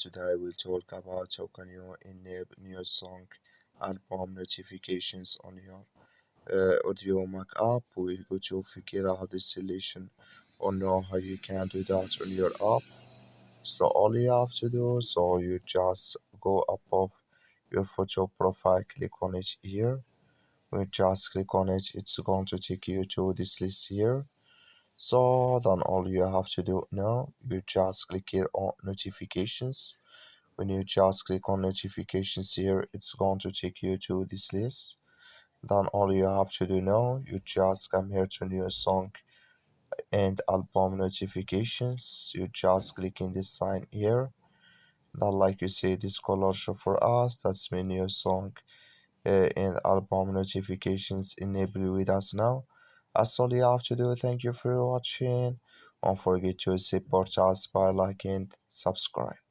Today we'll talk about how can you enable new song album notifications on your Audiomack app. We're going to figure out the solution or know how you can do that on your app. So all you have to do, so you just go above your photo profile, click on it here. We just click on it, it's going to take you to this list here. So then all you have to do now, you just click here on notifications. When you just click on notifications here, it's going to take you to this list. Then all you have to do now, you just come here to new song and album notifications. You just click in this sign here. Then like you see this color show for us, that's my new song and album notifications enable with us now. That's all you have to do. Thank you for watching. Don't forget to support us by liking and subscribe.